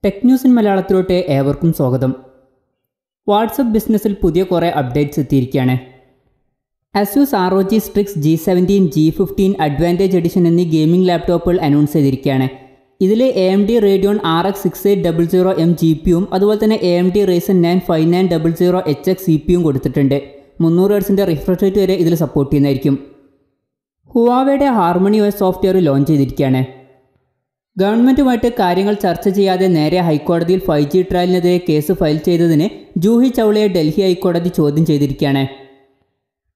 Tech news in മലയാളത്തിലോട്ട് ഏവർക്കും സ്വാഗതം. WhatsApp ബിസിനസ്സിൽ പുതിയ കുറേ അപ്ഡേറ്റ്സ് എത്തിയിരിക്കുകയാണ്. ASUS ROG Strix G17, G15 advantage edition എന്നീ ഗെയിമിംഗ് ലാപ്ടോപ്പുകൾ അനൗൺസ് ചെയ്തിരിക്കുകയാണ്. ഇതിൽ AMD Radeon RX 6800M GPUവും അതുപോലെ തന്നെ AMD Ryzen 9 5900HX CPUവും കൊടുത്തിട്ടുണ്ട്. 300 Hz റിഫ്രഷ് റേറ്റ് വരെ ഇതിൽ സപ്പോർട്ട് ചെയ്യുന്നതായിരിക്കും. ഹുവാവയുടെ HarmonyOS സോഫ്റ്റ്വെയർ ലോഞ്ച് ചെയ്തിരിക്കുകയാണ്. ഗവൺമെൻറ്റുമായിട്ട് കാര്യങ്ങൾ ചർച്ച ചെയ്യാതെ നേരെ ഹൈക്കോടതിയിൽ 5G ട്രയലിനെതിരെ കേസ് ഫയൽ ചെയ്തതിന് ജൂഹി ചൗളയെ ഡൽഹി ഹൈക്കോടതി ചോദ്യം ചെയ്തിരിക്കുകയാണ്.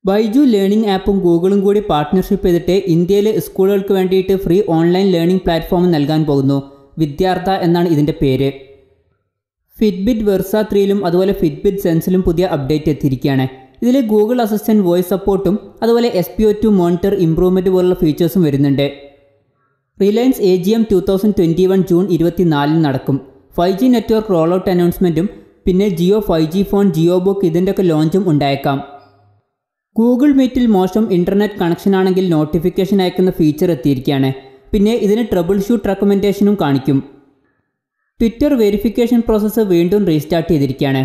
ബൈജു ലേണിംഗ് ആപ്പും ഗൂഗിളും കൂടി പാർട്ട്ണർഷിപ്പ് ചെയ്തിട്ട് ഇന്ത്യയിലെ സ്കൂളുകൾക്ക് വേണ്ടിയിട്ട് ഫ്രീ ഓൺലൈൻ ലേണിംഗ് പ്ലാറ്റ്ഫോം നൽകാൻ പോകുന്നു. വിദ്യാർത്ഥ എന്നാണ് ഇതിൻ്റെ പേര്. ഫിറ്റ്ബിറ്റ് വെർസ 3ലും അതുപോലെ ഫിറ്റ്ബിറ്റ് സെൻസിലും പുതിയ അപ്ഡേറ്റ് എത്തിയിരിക്കുകയാണ്. ഇതിൽ ഗൂഗിൾ അസിസ്റ്റൻറ്റ് വോയിസ് സപ്പോർട്ടും അതുപോലെ SPO2 മോണിറ്റർ ഇംപ്രൂവ്മെൻറ്റ് പോലുള്ള ഫീച്ചേഴ്സും വരുന്നുണ്ട്. റിലയൻസ് AGM 2021 ജൂൺ 24 നടക്കും. 5G നെറ്റ്വർക്ക് റോൾ ഔട്ട് അനൗൺസ്മെൻറ്റും പിന്നെ Jio 5G phone Jio book ഇതിൻ്റെയൊക്കെ ലോഞ്ചും ഉണ്ടായേക്കാം. ഗൂഗിൾ മീറ്റിൽ മോശം ഇൻ്റർനെറ്റ് കണക്ഷൻ ആണെങ്കിൽ നോട്ടിഫിക്കേഷൻ അയക്കുന്ന ഫീച്ചർ എത്തിയിരിക്കുകയാണ്. പിന്നെ ഇതിന് ട്രബിൾ ഷൂട്ട് റെക്കമെൻഡേഷനും കാണിക്കും. ട്വിറ്റർ വെരിഫിക്കേഷൻ പ്രോസസ്സ് വീണ്ടും റീസ്റ്റാർട്ട് ചെയ്തിരിക്കുകയാണ്.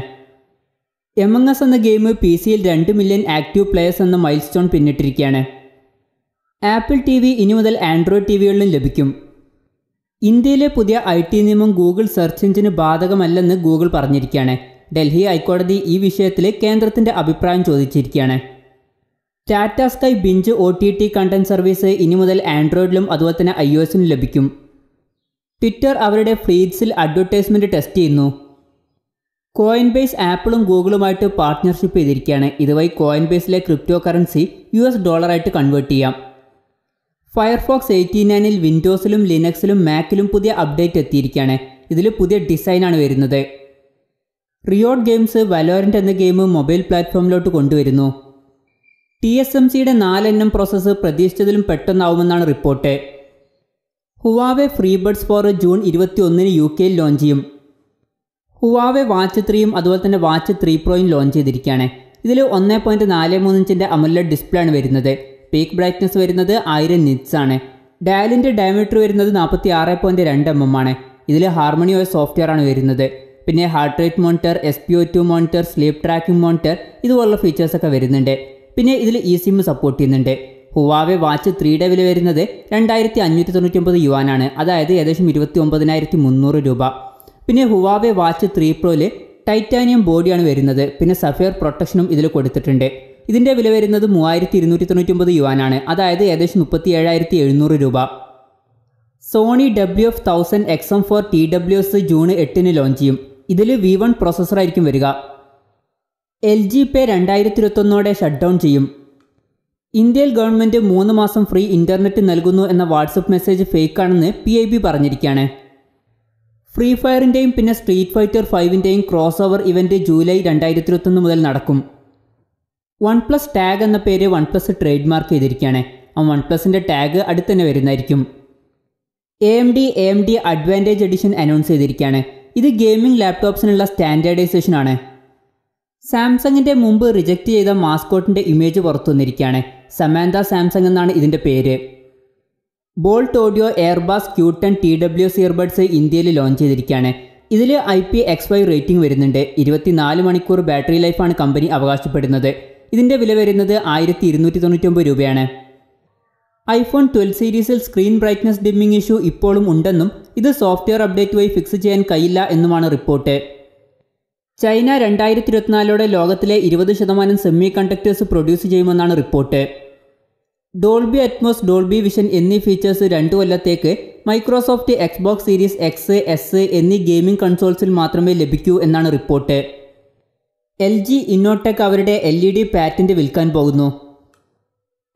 Among Us എന്ന ഗെയിം PC-യിൽ 2 മില്യൺ ആക്റ്റീവ് പ്ലെയേഴ്സ് എന്ന മൈൽ സ്റ്റോൺ പിന്നിട്ടിരിക്കുകയാണ്. ആപ്പിൾ TV ഇനി മുതൽ ആൻഡ്രോയിഡ് TVകളിലും ലഭിക്കും. ഇന്ത്യയിലെ പുതിയ IT നിയമം ഗൂഗിൾ സെർച്ച് എഞ്ചിന് ബാധകമല്ലെന്ന് ഗൂഗിൾ പറഞ്ഞിരിക്കുകയാണ്. ഡൽഹി ഹൈക്കോടതി ഈ വിഷയത്തിൽ കേന്ദ്രത്തിൻ്റെ അഭിപ്രായം ചോദിച്ചിരിക്കുകയാണ്. Tata Sky Binge OTT content service ഇനി മുതൽ ആൻഡ്രോയിഡിലും അതുപോലെ തന്നെ iOSലും ലഭിക്കും. ട്വിറ്റർ അവരുടെ ഫീഡ്സിൽ അഡ്വർടൈസ്മെൻറ്റ് ടെസ്റ്റ് ചെയ്യുന്നു. കോയിൻബേസ് ആപ്പിളും ഗൂഗിളുമായിട്ട് പാർട്ട്ണർഷിപ്പ് ചെയ്തിരിക്കുകയാണ്. ഇതുവഴി കോയിൻബേസിലെ ക്രിപ്റ്റോ കറൻസി US ഡോളറായിട്ട് കൺവേർട്ട് ചെയ്യാം. ഫയർഫോക്സ് 89ൽ വിൻഡോസിലും ലിനക്സിലും മാക്കിലും പുതിയ അപ്ഡേറ്റ് എത്തിയിരിക്കുകയാണ്. ഇതിൽ പുതിയ ഡിസൈനാണ് വരുന്നത്. റിയോട്ട് ഗെയിംസ് വലോറന്റ് എന്ന ഗെയിം മൊബൈൽ പ്ലാറ്റ്ഫോമിലോട്ട് കൊണ്ടുവരുന്നു. TSMCയുടെ 4nm പ്രോസസ്സ് പ്രതീക്ഷിച്ചതിലും പെട്ടെന്നാവുമെന്നാണ് റിപ്പോർട്ട്. ഹുവാവെ FreeBuds 4 ജൂൺ 21 UK-യിൽ ലോഞ്ച് ചെയ്യും. ഹുവാവെ വാച്ച് 3യും അതുപോലെ തന്നെ വാച്ച് 3 Proയും ലോഞ്ച് ചെയ്തിരിക്കുകയാണ്. ഇതിൽ 1.43 ഇഞ്ചിൻ്റെ AMOLED ഡിസ്പ്ലേ ആണ് വരുന്നത്. പീക്ക് ബ്രൈറ്റ്നസ് വരുന്നത് 1000 നിറ്റ്സ് ആണ്. ഡയലിൻ്റെ ഡയമീറ്റർ വരുന്നത് 46.2 mm ആണ്. ഇതിൽ HarmonyOS സോഫ്റ്റ്വെയർ ആണ് വരുന്നത്. പിന്നെ heart rate monitor, SPO2 monitor, sleep tracking monitor ഇതുപോലുള്ള ഫീച്ചേഴ്സൊക്കെ വരുന്നുണ്ട്. പിന്നെ ഇതിൽ eSIM സപ്പോർട്ട് ചെയ്യുന്നുണ്ട്. ഹുവാവെ വാച്ച് 3യുടെ വില വരുന്നത് 2599 yuan ആണ്. അതായത് ഏകദേശം 29,300 രൂപ. പിന്നെ ഹുവാവെ വാച്ച് 3 Proയിൽ ടൈറ്റാനിയം ബോഡിയാണ് വരുന്നത്. പിന്നെ സഫയർ പ്രൊട്ടക്ഷനും ഇതിൽ കൊടുത്തിട്ടുണ്ട്. ഇതിൻ്റെ വില വരുന്നത് 3299 yuan ആണ്. അതായത് ഏകദേശം 37,700 രൂപ. Sony WF-1000 XM4 TWS June 8 launch ചെയ്യും. ഇതിൽ V1 പ്രോസസ്സറായിരിക്കും വരിക. LG Pay 2021 ഷട്ട് ഡൗൺ ചെയ്യും. ഇന്ത്യയിൽ ഗവൺമെൻറ് 3 മാസം ഫ്രീ ഇൻ്റർനെറ്റ് നൽകുന്നു എന്ന വാട്സപ്പ് മെസ്സേജ് ഫേക്കാണെന്ന് PIB പറഞ്ഞിരിക്കുകയാണ്. ഫ്രീ ഫയറിൻ്റെയും പിന്നെ സ്ട്രീറ്റ് ഫൈറ്റർ 5ൻ്റെയും ക്രോസ് ഓവർ ഇവൻറ്റ് ജൂലൈ 2021 മുതൽ നടക്കും. OnePlus ടാഗ് എന്ന പേര് OnePlus ട്രേഡ് മാർക്ക് ചെയ്തിരിക്കുകയാണ്. OnePlusൻ്റെ ടാഗ് അടുത്ത് തന്നെ വരുന്നതായിരിക്കും. AMD അഡ്വാൻറ്റേജ് എഡിഷൻ അനൗൺസ് ചെയ്തിരിക്കുകയാണ്. ഇത് ഗെയിമിംഗ് ലാപ്ടോപ്സിനുള്ള സ്റ്റാൻഡേർഡൈസേഷൻ ആണ്. സാംസങ്ങിൻ്റെ മുമ്പ് റിജക്റ്റ് ചെയ്ത മാസ്കോട്ടിൻ്റെ ഇമേജ് പുറത്തു വന്നിരിക്കുകയാണ്. സമാന്ത സാംസങ് എന്നാണ് ഇതിൻ്റെ പേര്. Boult Audio AirBass Q10 TWS earbuds ഇന്ത്യയിൽ ലോഞ്ച് ചെയ്തിരിക്കുകയാണ്. ഇതിൽ IPX5 റേറ്റിംഗ് വരുന്നുണ്ട്. 24 മണിക്കൂർ ബാറ്ററി ലൈഫാണ് കമ്പനി അവകാശപ്പെടുന്നത്. ഇതിൻ്റെ വില വരുന്നത് 1299 രൂപയാണ്. iPhone 12 സീരീസിൽ സ്ക്രീൻ ബ്രൈറ്റ്നസ് ഡിമ്മിങ് ഇഷ്യൂ ഇപ്പോഴും ഉണ്ടെന്നും ഇത് സോഫ്റ്റ്വെയർ അപ്ഡേറ്റ് വഴി ഫിക്സ് ചെയ്യാൻ കഴിയില്ല എന്നുമാണ് റിപ്പോർട്ട്. ചൈന 2024 ലോകത്തിലെ 20% സെമി കണ്ടക്ടേഴ്സ് പ്രൊഡ്യൂസ് ചെയ്യുമെന്നാണ് report. Dolby Atmos, Dolby vision എന്നീ ഫീച്ചേഴ്സ് 2 കൊല്ലത്തേക്ക് Microsoft Xbox series X, S എന്നീ ഗെയിമിംഗ് കൺസോൾസിൽ മാത്രമേ ലഭിക്കൂ എന്നാണ് റിപ്പോർട്ട്. LG ഇന്നോടെക് അവരുടെ LED പാറ്റന്റ് വിൽക്കാൻ പോകുന്നു.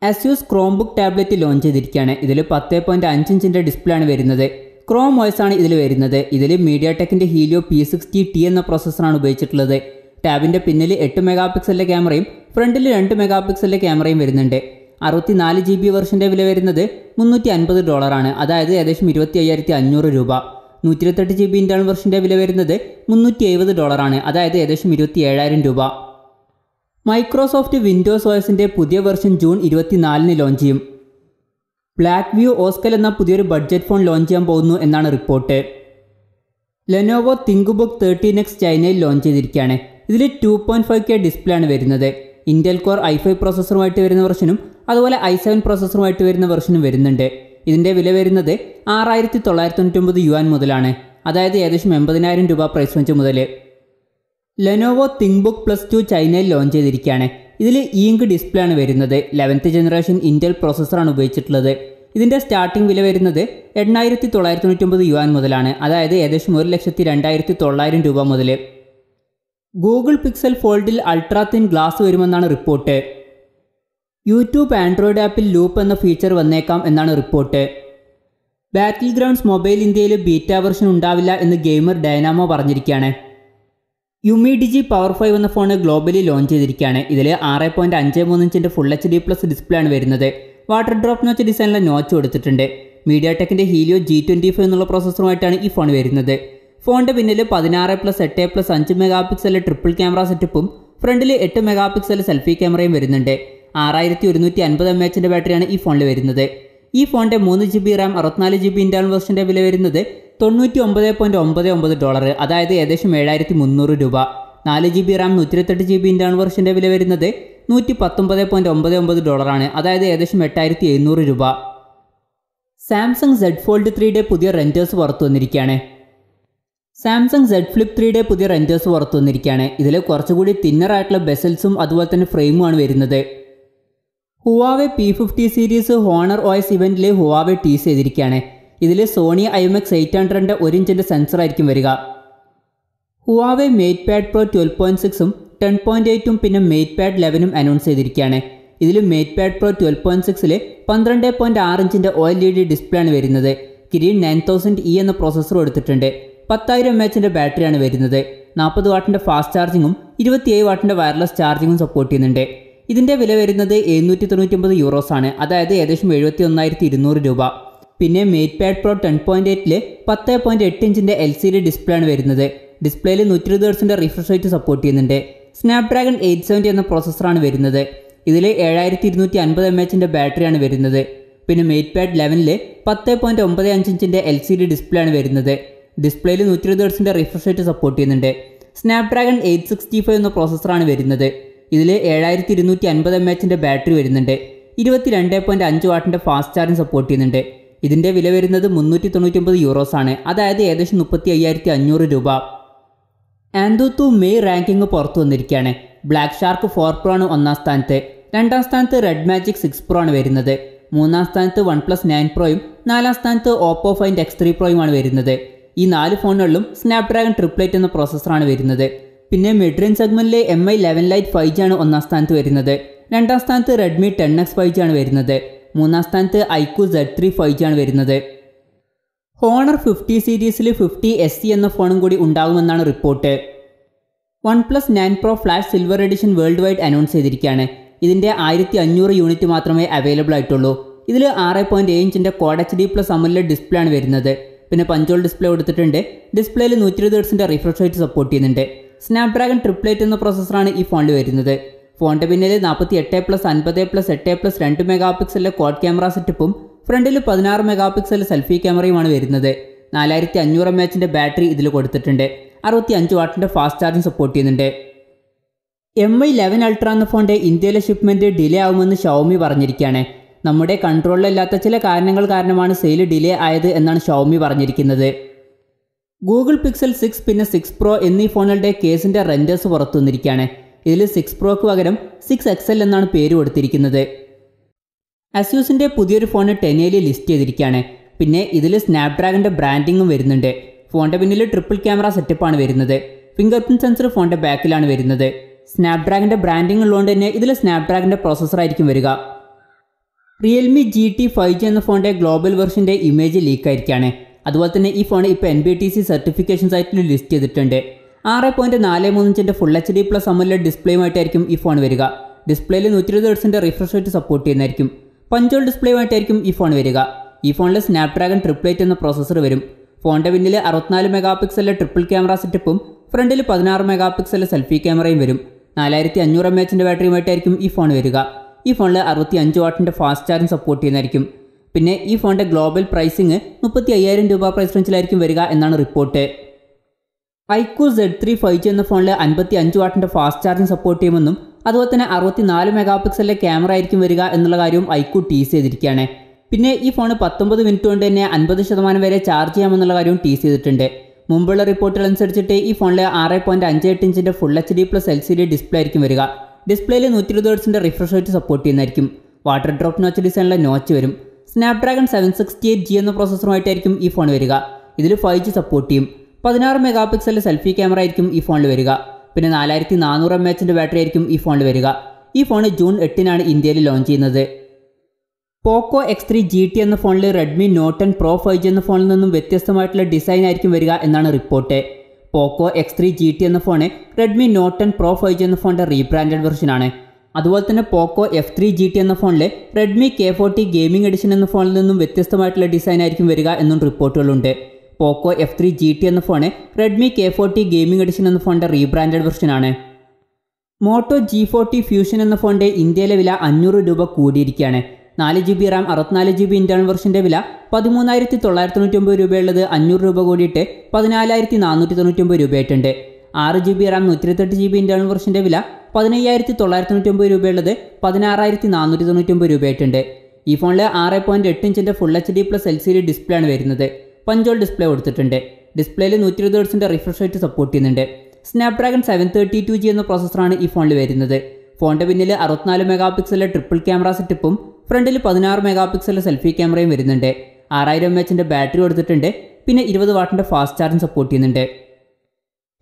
ASUS Chromebook ടാബ്ലറ്റ് ലോഞ്ച് ചെയ്തിരിക്കുകയാണ്. ഇതിൽ 10.5 ഇഞ്ചിൻ്റെ ഡിസ്പ്ലേ ആണ് വരുന്നത്. Chrome OS ആണ് ഇതിൽ വരുന്നത്. ഇതിൽ മീഡിയാടെക്കിൻ്റെ ഹീലിയോ P60T എന്ന പ്രോസസ്സറാണ് ഉപയോഗിച്ചിട്ടുള്ളത്. ടാബിൻ്റെ പിന്നിൽ 8 മെഗാപിക്സലിൻ്റെ ക്യാമറയും ഫ്രണ്ടിൽ 2 മെഗാപിക്സലിൻ്റെ ക്യാമറയും വരുന്നുണ്ട്. 64 GB വെർഷൻ്റെ വില വരുന്നത് $350 ആണ്. അതായത് ഏകദേശം 25,500 രൂപ. 128 GB ഇൻ്റേണൽ വെർഷൻ്റെ വില വരുന്നത് $370 ആണ്. അതായത് ഏകദേശം 27,000 രൂപ. മൈക്രോസോഫ്റ്റ് വിൻഡോസ് OSൻ്റെ പുതിയ വെർഷൻ ജൂൺ 24 ലോഞ്ച് ചെയ്യും. ബ്ലാക്ക് വ്യൂ ഓസ്കൽ എന്ന പുതിയൊരു ബഡ്ജറ്റ് ഫോൺ ലോഞ്ച് ചെയ്യാൻ പോകുന്നു എന്നാണ് റിപ്പോർട്ട്. ലെനോവോ തിങ്ക്ബുക്ക് 13X ചൈനയിൽ ലോഞ്ച് ചെയ്തിരിക്കുകയാണ്. ഇതിൽ 2.5K ഡിസ്പ്ലേ ആണ് വരുന്നത്. ഇന്റൽ കോർ i5 പ്രോസസ്സറുമായിട്ട് വരുന്ന വെർഷനും അതുപോലെ i7 പ്രോസസ്സറുമായിട്ട് വരുന്ന വെർഷനും വരുന്നുണ്ട്. ഇതിൻ്റെ വില വരുന്നത് 6,999 യുവാൻ മുതലാണ്, അതായത് ഏകദേശം 80,000 രൂപ പ്രൈസ് റേഞ്ച് മുതൽ. ലെനോവോ തിങ്ക്ബുക്ക് +2 ചൈനയിൽ ലോഞ്ച് ചെയ്തിരിക്കുകയാണ്. ഇതിൽ ഇങ്ക് ഡിസ്പ്ലേ ആണ് വരുന്നത്. 11th ജനറേഷൻ ഇന്റൽ പ്രോസസ്സറാണ് ഉപയോഗിച്ചിട്ടുള്ളത്. ഇതിൻ്റെ സ്റ്റാർട്ടിംഗ് വില വരുന്നത് 8,999 യുവാൻ മുതലാണ്, അതായത് ഏകദേശം 1,02,900 രൂപ മുതൽ. ഗൂഗിൾ പിക്സൽ ഫോൾഡിൽ അൾട്രാ തിൻ ഗ്ലാസ് വരുമെന്നാണ് റിപ്പോർട്ട്. യൂട്യൂബ് ആൻഡ്രോയിഡ് ആപ്പിൽ ലൂപ്പ് എന്ന ഫീച്ചർ വന്നേക്കാം എന്നാണ് റിപ്പോർട്ട്. ബാറ്റിൽ ഗ്രൗണ്ട്സ് മൊബൈൽ ഇന്ത്യയിൽ ബീറ്റ വെർഷൻ ഉണ്ടാവില്ല എന്ന് ഗെയിമർ ഡൈനാമോ പറഞ്ഞിരിക്കുകയാണ്. യുമി ഡിജി പവർ 5 എന്ന ഫോൺ ഗ്ലോബലി ലോഞ്ച് ചെയ്തിരിക്കുകയാണ്. ഇതിൽ 6.53 ഇഞ്ചിൻ്റെ ഫുൾ HD+ ഡിസ്പ്ലേ ആണ് വരുന്നത്. വാട്ടർ ഡ്രോപ്പ് നോച്ച് ഡിസൈനിലെ നോച്ച് കൊടുത്തിട്ടുണ്ട്. മീഡിയ ടെക്കിൻ്റെ ഹീലിയോ G25 എന്നുള്ള പ്രോസസ്സറുമായിട്ടാണ് ഈ ഫോൺ വരുന്നത്. ഫോണിൻ്റെ പിന്നിൽ 16+8+5 MP ട്രിപ്പിൾ ക്യാമറ സെറ്റപ്പും ഫ്രണ്ടിൽ 8 MP സെൽഫി ക്യാമറയും വരുന്നുണ്ട്. 6150 mAh ബാറ്ററിയാണ് ഈ ഫോണിൽ വരുന്നത്. ഈ ഫോണിൻ്റെ 3GB റാം 64GB ഇന്റർണൽ വെർഷൻ്റെ വില വരുന്നത് $99.99, അതായത് ഏകദേശം 7,300 രൂപ. 4GB റാം 128GB ഇന്റർണൽ വെർഷൻ്റെ വില വരുന്നത് $119.99 ആണ്, അതായത് ഏകദേശം 8,700 രൂപ. സാംസങ് Z Fold 3യുടെ പുതിയ റെൻഡേഴ്സ് പുറത്തു വന്നിരിക്കുകയാണ്. സാംസങ് Z Flip 3യുടെ പുതിയ റെൻഡേഴ്സ് പുറത്തു വന്നിരിക്കുകയാണ്. ഇതിൽ കുറച്ചുകൂടി തിന്നറായിട്ടുള്ള ബെസൽസും അതുപോലെ തന്നെ ഫ്രെയിമുമാണ് വരുന്നത്. Huawei P50 series Honor OS ഇവൻറ്റിൽ ഹുവാവെ ടീസ് ചെയ്തിരിക്കുകയാണ്. ഇതിൽ സോണി IMX 800ൻ്റെ 1 ഇഞ്ചിൻ്റെ സെൻസർ ആയിരിക്കും വരിക. ഹുവാവെ മേറ്റ് പാഡ് പ്രോ 12.6ഉം 10.8ഉം പിന്നെ മേറ്റ് പാഡ് 11ഉം അനൗൺസ് ചെയ്തിരിക്കുകയാണ്. ഇതിൽ മേറ്റ് പാഡ് പ്രോ 12.6ൽ 12.6 ഇഞ്ചിൻ്റെ OLED ഡിസ്പ്ലേ ആണ് വരുന്നത്. കിരീൻ 9000E എന്ന പ്രോസസ്സർ എടുത്തിട്ടുണ്ട്. 10,000 mAh ബാറ്ററിയാണ് വരുന്നത്. 40 വാട്ടിൻ്റെ ഫാസ്റ്റ് ചാർജിങ്ങും 27 വാട്ടിൻ്റെ വയർലെസ് ചാർജിങ്ങും സപ്പോർട്ട് ചെയ്യുന്നുണ്ട്. ഇതിൻ്റെ വില വരുന്നത് €799 ആണ്, അതായത് ഏകദേശം 71,200 രൂപ. പിന്നെ മേറ്റ് പാഡ് പ്രോ 10.8ൽ 10.8 ഇഞ്ചിൻ്റെ LCD ഡിസ്പ്ലേ ആണ് വരുന്നത്. ഡിസ്പ്ലേയിൽ 120 Hz റിഫ്രഷ് റേറ്റ് സപ്പോർട്ട് ചെയ്യുന്നുണ്ട്. സ്നാപ്ഡ്രാഗൺ 870 എന്ന പ്രോസസ്സറാണ് വരുന്നത്. ഇതിൽ 7250 mAh ബാറ്ററിയാണ് വരുന്നത്. പിന്നെ മേറ്റ് പാഡ് 11ൽ 10.95 ഇഞ്ചിൻ്റെ LCD ഡിസ്പ്ലേ ആണ് വരുന്നത്. ഡിസ്പ്ലേയിൽ 120 Hz റിഫ്രഷ് റേറ്റ് സപ്പോർട്ട് ചെയ്യുന്നുണ്ട്. സ്നാപ്ഡ്രാഗൺ 865 എന്ന പ്രോസസ്സറാണ് വരുന്നത്. ഇതിൽ 7250 mAh ബാറ്ററി വരുന്നുണ്ട്. 22.5 വാട്ടിൻ്റെ ഫാസ്റ്റ് ചാർജിങ് സപ്പോർട്ട് ചെയ്യുന്നുണ്ട്. ഇതിൻ്റെ വില വരുന്നത് €399 ആണ്, അതായത് ഏകദേശം 35,500 രൂപ. ആൻഡുത്തു മെയ് റാങ്കിങ് പുറത്തു വന്നിരിക്കുകയാണ്. ബ്ലാക്ക് ഷാർക്ക് 4 Pro ആണ് 1ാം സ്ഥാനത്ത്. 2ാം സ്ഥാനത്ത് റെഡ് മാജിക് 6 Pro ആണ് വരുന്നത്. 3ാം സ്ഥാനത്ത് OnePlus 9 Proയും 4ാം സ്ഥാനത്ത് Oppo Find X3 Proയുമാണ് വരുന്നത്. ഈ 4 ഫോണുകളിലും സ്നാപ്ഡ്രാഗൺ 888 എന്ന പ്രോസസ്സറാണ് വരുന്നത്. പിന്നെ mid range സെഗ്മെൻറ്റിലെ MI 11 Lite 5G ആണ് 1ാം സ്ഥാനത്ത് വരുന്നത്. 2ാം സ്ഥാനത്ത് റെഡ്മി 10X 5G ആണ് വരുന്നത്. 3ാം സ്ഥാനത്ത് iQOO Z3 5G ആണ് വരുന്നത്. ഹോണർ 50 സീരീസിൽ 50 SE എന്ന ഫോണും കൂടി ഉണ്ടാകുമെന്നാണ് report. OnePlus 9 Pro flash silver edition world wide announce ചെയ്തിരിക്കുകയാണ്. ഇതിൻ്റെ 1500 യൂണിറ്റ് മാത്രമേ അവൈലബിൾ ആയിട്ടുള്ളൂ. ഇതിൽ 6.7 ഇഞ്ചിൻ്റെ Quad HD+ AMOLED ഡിസ്പ്ലേ ആണ് വരുന്നത്. പിന്നെ പഞ്ചോൾ ഡിസ്പ്ലേ കൊടുത്തിട്ടുണ്ട്. ഡിസ്പ്ലേയിൽ 120 Hz റിഫ്രഷ് റേറ്റ് സപ്പോർട്ട് ചെയ്യുന്നുണ്ട്. സ്നാപ്ഡ്രാഗൺ 888 എന്ന പ്രോസസ്സറാണ് ഈ ഫോണിൽ വരുന്നത്. ഫോണിൻ്റെ പിന്നിൽ 48+50+8+2 MP ക്വാഡ് ക്യാമറ സെറ്റപ്പും ഫ്രണ്ടിൽ 16 MP സെൽഫി ക്യാമറയുമാണ് വരുന്നത്. 4500 mAh ബാറ്ററി ഇതിൽ കൊടുത്തിട്ടുണ്ട്. 65 വാട്ടിൻ്റെ ഫാസ്റ്റ് ചാർജിങ് സപ്പോർട്ട് ചെയ്യുന്നുണ്ട്. MI 11 Ultra എന്ന ഫോണിൻ്റെ ഇന്ത്യയിലെ ഷിപ്മെൻറ്റ് ഡിലേ ആവുമെന്ന് ഷവോമി പറഞ്ഞിരിക്കുകയാണ്. നമ്മുടെ കൺട്രോളിലല്ലാത്ത ചില കാരണങ്ങൾ കാരണമാണ് സെയിൽ ഡിലേ ആയത് എന്നാണ് ഷവോമി പറഞ്ഞിരിക്കുന്നത്. ഗൂഗിൾ പിക്സൽ 6 പിന്നെ 6 Pro എന്നീ ഫോണുകളുടെ കേസിൻ്റെ റെൻഡേഴ്സ് പുറത്തു വന്നിരിക്കുകയാണ്. ഇതിൽ 6 Proക്ക് പകരം 6XL എന്നാണ് പേര് കൊടുത്തിരിക്കുന്നത്. അസ്യൂസിൻ്റെ പുതിയൊരു ഫോൺ 10A ലിസ്റ്റ് ചെയ്തിരിക്കുകയാണ്. പിന്നെ ഇതിൽ സ്നാപ്ഡ്രാഗൻ്റെ ബ്രാൻഡിങ്ങും വരുന്നുണ്ട്. ഫോണിൻ്റെ പിന്നിൽ ട്രിപ്പിൾ ക്യാമറ സെറ്റപ്പാണ് വരുന്നത്. ഫിംഗർ പ്രിൻറ്റ് സെൻസർ ഫോണിൻ്റെ ബാക്കിലാണ് വരുന്നത്. സ്നാപ്ഡ്രാഗൻ്റെ ബ്രാൻഡിങ് ഉള്ളതുകൊണ്ട് തന്നെ ഇതിൽ സ്നാപ്ഡ്രാഗൻ്റെ പ്രോസസ്സറായിരിക്കും വരിക. റിയൽമി GT 5G എന്ന ഫോണിൻ്റെ ഗ്ലോബൽ വെർഷൻ്റെ ഇമേജ് ലീക്കായിരിക്കുകയാണ്. അതുപോലെ തന്നെ ഈ ഫോൺ ഇപ്പോൾ NBTC സർട്ടിഫിക്കേഷൻ സൈറ്റിൽ ലിസ്റ്റ് ചെയ്തിട്ടുണ്ട്. 6.43 ഇഞ്ചിൻ്റെ ഫുൾ HD+ AMOLED ഡിസ്പ്ലേയുമായിട്ടായിരിക്കും ഈ ഫോൺ വരിക. ഡിസ്പ്ലേയിൽ 120 Hz റിഫ്രഷ് റേറ്റ് സപ്പോർട്ട് ചെയ്യുന്നതായിരിക്കും. പഞ്ചോൾ ഡിസ്പ്ലേയുമായിട്ടായിരിക്കും ഈ ഫോൺ വരിക. ഈ ഫോണിൽ സ്നാപ്ഡ്രാഗൺ 888 എന്ന പ്രോസസ്സർ വരും. ഫോണിൻ്റെ പിന്നിൽ 64 MP ട്രിപ്പിൾ ക്യാമറ സെറ്റപ്പും ഫ്രണ്ടിൽ 16 MP സെൽഫി ക്യാമറയും വരും. 4500 mAh ബാറ്ററിയുമായിട്ടായിരിക്കും ഈ ഫോൺ വരിക. ഈ ഫോണിൽ 65 വാട്ടിൻ്റെ ഫാസ്റ്റ് ചാർജിങ് സപ്പോർട്ട് ചെയ്യുന്നതായിരിക്കും. പിന്നെ ഈ ഫോണിൻ്റെ ഗ്ലോബൽ പ്രൈസിങ് 35,000 രൂപ പ്രൈസ് റേഞ്ചിലായിരിക്കും വരിക എന്നാണ് റിപ്പോർട്ട്. ഐക്യു Z3 5G എന്ന ഫോണിൽ 55 വാട്ടിൻ്റെ ഫാസ്റ്റ് ചാർജിങ് സപ്പോർട്ട് ചെയ്യുമെന്നും അതുപോലെ തന്നെ 64 മെഗാ പിക്സലിലെ ക്യാമറ ആയിരിക്കും വരിക എന്നുള്ള കാര്യവും ഐക്യു ടീസ് ചെയ്തിരിക്കുകയാണ്. പിന്നെ ഈ ഫോൺ 19 മിനിറ്റ് കൊണ്ട് തന്നെ 50% വരെ ചാർജ് ചെയ്യാമെന്നുള്ള കാര്യവും ടീസ് ചെയ്തിട്ടുണ്ട്. മുമ്പുള്ള റിപ്പോർട്ടുകൾ അനുസരിച്ചിട്ട് ഈ ഫോണിൽ 6.58 ഇഞ്ചിൻ്റെ ഫുൾ HD+ LCD ഡിസ്പ്ലേ ആയിരിക്കും വരിക. ഡിസ്പ്ലേയിൽ 120 ഹെർട്സിൻ്റെ റിഫ്രഷ് റേറ്റ് സപ്പോർട്ട് ചെയ്യുന്നതായിരിക്കും. വാട്ടർ ഡ്രോപ്പ് നോച്ച് ഡിസൈനിലെ നോച്ച് വരും. സ്നാപ്ഡ്രാഗൺ 768G എന്ന പ്രോസസ്സറുമായിട്ടായിരിക്കും ഈ ഫോൺ വരിക. ഇതിൽ 5G സപ്പോർട്ട് ചെയ്യും. 16 മെഗാ പിക്സലിലെ സെൽഫി ക്യാമറ ആയിരിക്കും ഈ ഫോണിൽ വരിക. പിന്നെ 4400 mAh ബാറ്ററി ആയിരിക്കും ഈ ഫോണിൽ വരിക. ഈ ഫോൺ ജൂൺ 8 ഇന്ത്യയിൽ ലോഞ്ച് ചെയ്യുന്നത്. പോക്കോ X3 GT എന്ന ഫോണിൽ റെഡ്മി നോട്ട് 10 Pro 5G എന്ന ഫോണിൽ നിന്നും വ്യത്യസ്തമായിട്ടുള്ള ഡിസൈൻ ആയിരിക്കും വരിക എന്നാണ് റിപ്പോർട്ട്. പോക്കോ X3 GT എന്ന phone Redmi Note 10 Pro 5G എന്ന ഫോണിൻ്റെ റീബ്രാൻഡഡ് വെർഷനാണ്. അതുപോലെ തന്നെ പോക്കോ F3 GT എന്ന ഫോണിൽ റെഡ്മി K40 ഗെയിമിംഗ് എഡിഷൻ എന്ന ഫോണിൽ നിന്നും വ്യത്യസ്തമായിട്ടുള്ള ഡിസൈൻ ആയിരിക്കും വരിക എന്നും റിപ്പോർട്ടുകളുണ്ട്. പോക്കോ F3 GT എന്ന phone Redmi K40 gaming edition എന്ന ഫോണിൻ്റെ റീബ്രാൻഡഡ് വെർഷനാണ്. മോട്ടോ G40 ഫ്യൂഷൻ എന്ന ഫോണിൻ്റെ ഇന്ത്യയിലെ വില 500 രൂപ കൂടിയിരിക്കുകയാണ്. 4GB RAM 64GB ഇന്റേണൽ വെർഷൻ്റെ വില 13,999 രൂപയുള്ളത് 500 രൂപ കൂടിയിട്ട് 14,499 രൂപയായിട്ടുണ്ട്. 6GB RAM 128GB ഇന്റേണൽ വെർഷൻ്റെ വില 15,999 രൂപയുള്ളത് 16,499 രൂപയായിട്ടുണ്ട്. ഈ ഫോണിൽ 6.8 ഇഞ്ചിൻ്റെ ഫുൾ HD+ LCD ഡിസ്പ്ലേ ആണ് വരുന്നത്. പഞ്ചോൾ ഡിസ്പ്ലേ കൊടുത്തിട്ടുണ്ട്. ഡിസ്പ്ലേയിൽ 120 ഹെർട്സിൻ്റെ റിഫ്രഷ് റേറ്റ് സപ്പോർട്ട് ചെയ്യുന്നുണ്ട്. സ്നാപ്ഡ്രാഗൺ 732G എന്ന പ്രോസസ്സറാണ് ഈ ഫോണിൽ വരുന്നത്. ഫോണിൻ്റെ പിന്നിൽ 64 മെഗാ പിക്സലിലെ ട്രിപ്പിൾ ക്യാമറ സെറ്റപ്പും ഫ്രണ്ടിൽ 16 മെഗാ പിക്സലിലെ സെൽഫി ക്യാമറയും വരുന്നുണ്ട്. 6000 mAh ബാറ്ററി കൊടുത്തിട്ടുണ്ട്. പിന്നെ 20 വാട്ടിൻ്റെ ഫാസ്റ്റ് ചാർജിങ് സപ്പോർട്ട് ചെയ്യുന്നുണ്ട്.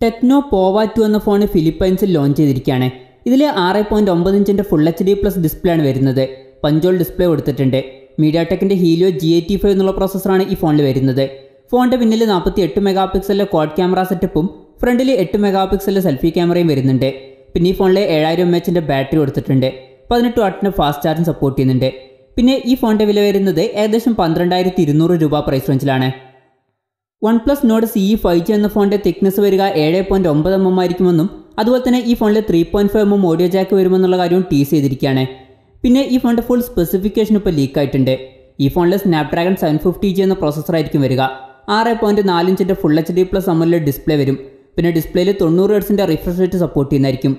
ടെക്നോ പോവ 2 എന്ന ഫോൺ ഫിലിപ്പൈൻസിൽ ലോഞ്ച് ചെയ്തിരിക്കുകയാണ്. ഇതിൽ 6.9 ഇഞ്ചിൻ്റെ ഫുൾ HD+ ഡിസ്പ്ലേ ആണ് വരുന്നത്. പഞ്ചോൾ ഡിസ്പ്ലേ കൊടുത്തിട്ടുണ്ട്. മീഡിയാടെക്കിൻ്റെ ഹീലിയോ G85 എന്നുള്ള പ്രോസസ്സറാണ് ഈ ഫോണിൽ വരുന്നത്. ഫോണിൻ്റെ പിന്നിൽ 48 മെഗാ പിക്സലിലെ ക്വാഡ് ക്യാമറ സെറ്റപ്പും ഫ്രണ്ടിൽ 8 മെഗാ പിക്സലിലെ സെൽഫി ക്യാമറയും വരുന്നുണ്ട്. പിന്നെ ഈ ഫോണിൽ 7000 mAh ബാറ്ററി കൊടുത്തിട്ടുണ്ട്. 18 വാട്ടിൻ്റെ ഫാസ്റ്റ് ചാർജിങ് സപ്പോർട്ട് ചെയ്യുന്നുണ്ട്. പിന്നെ ഈ ഫോണിൻ്റെ വില വരുന്നത് ഏകദേശം 12,200 രൂപ പ്രൈസ് റേഞ്ചിലാണ്. OnePlus Nord CE 5G എന്ന ഫോണിൻ്റെ തിക്നെസ് വരിക 7.9 mm ആയിരിക്കുമെന്നും അതുപോലെ തന്നെ ഈ ഫോണിൽ 3.5 mm ഓഡിയോ ജാക്ക് വരുമെന്നുള്ള കാര്യവും ടീസ് ചെയ്തിരിക്കുകയാണ്. പിന്നെ ഈ ഫോണിൻ്റെ ഫുൾ സ്പെസിഫിക്കേഷൻ ഇപ്പോൾ ലീക്ക് ആയിട്ടുണ്ട്. ഈ ഫോണിൽ സ്നാപ്ഡ്രാഗൺ 750G എന്ന പ്രോസസ്സറായിരിക്കും വരിക. 6.4 ഇഞ്ചിൻ്റെ ഫുൾ HD+ AMOLED ഡിസ്പ്ലേ വരും. പിന്നെ ഡിസ്പ്ലേയിൽ 90 ഹെർട്സിൻ്റെ റിഫ്രഷ് റേറ്റ് സപ്പോർട്ട് ചെയ്യുന്നതായിരിക്കും.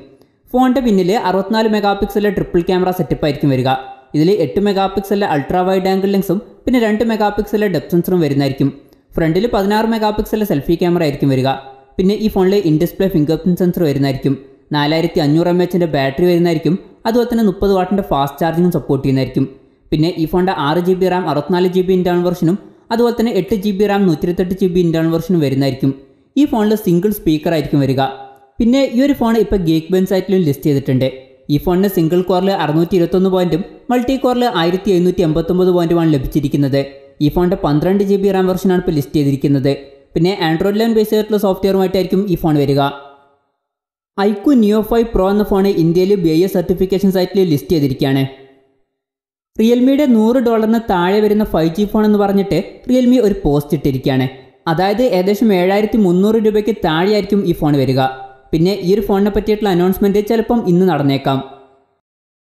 ഫോണിൻ്റെ പിന്നിൽ 64 മെഗാ പിക്സലിലെ ട്രിപ്പിൾ ക്യാമറ സെറ്റപ്പ് ആയിരിക്കും വരിക. ഇതിൽ 8 മെഗാ പിക്സലിലെ അൾട്രാ വൈഡ് ആംഗിൾ ലെൻസും പിന്നെ 2 മെഗാ പിക്സലിലെ ഡെപ്ത് സെൻസറും വരുന്നതായിരിക്കും. ഫ്രണ്ടിൽ 16 മെഗാ പിക്സലിലെ സെൽഫി ക്യാമറ ആയിരിക്കും വരിക. പിന്നെ ഈ ഫോണിൽ in display finger print sensor വരുന്നതായിരിക്കും. 4500 mAh ബാറ്ററി വരുന്നതായിരിക്കും. അതുപോലെ തന്നെ 30 വാട്ടിൻ്റെ ഫാസ്റ്റ് ചാർജിങ്ങും സപ്പോർട്ട് ചെയ്യുന്നതായിരിക്കും. പിന്നെ ഈ ഫോണിൻ്റെ 6GB RAM 64GB ഇന്റേണൽ വെർഷനും അതുപോലെ തന്നെ 8GB RAM 128GB ഇന്റേണൽ വെർഷനും വരുന്നതായിരിക്കും. ഈ ഫോണിൽ സിംഗിൾ സ്പീക്കർ ആയിരിക്കും വരിക. പിന്നെ ഈ ഒരു ഫോൺ ഇപ്പോൾ ഗീക്ക് ബെഞ്ച് സൈറ്റിലും ലിസ്റ്റ് ചെയ്തിട്ടുണ്ട്. ഈ ഫോണിന് സിംഗിൾ കോറിൽ 621 പോയിന്റും മൾട്ടി കോറിൽ 1789 പോയിന്റുമാണ് ലഭിച്ചിരിക്കുന്നത്. ഈ ഫോണിൻ്റെ 12GB RAM വെർഷനാണ് ഇപ്പോൾ ലിസ്റ്റ് ചെയ്തിരിക്കുന്നത്. പിന്നെ ആൻഡ്രോയിഡ് 11 ബേസ് ആയിട്ടുള്ള സോഫ്റ്റ്വെയറുമായിട്ടായിരിക്കും ഈ ഫോൺ വരിക. ഐക്യു Neo 5 Pro എന്ന ഫോൺ ഇന്ത്യയിൽ BIS സർട്ടിഫിക്കേഷൻ സൈറ്റിൽ ലിസ്റ്റ് ചെയ്തിരിക്കുകയാണ്. റിയൽമിയുടെ $100 താഴെ വരുന്ന 5G ഫോൺ എന്ന് പറഞ്ഞിട്ട് റിയൽമി ഒരു പോസ്റ്റ് ഇട്ടിരിക്കുകയാണ്. അതായത് ഏകദേശം 7300 രൂപയ്ക്ക് താഴെയായിരിക്കും ഈ ഫോൺ വരിക. പിന്നെ ഈ ഒരു ഫോണിനെ പറ്റിയിട്ടുള്ള അനൗൺസ്മെൻറ്റ് ചിലപ്പം ഇന്ന് നടന്നേക്കാം.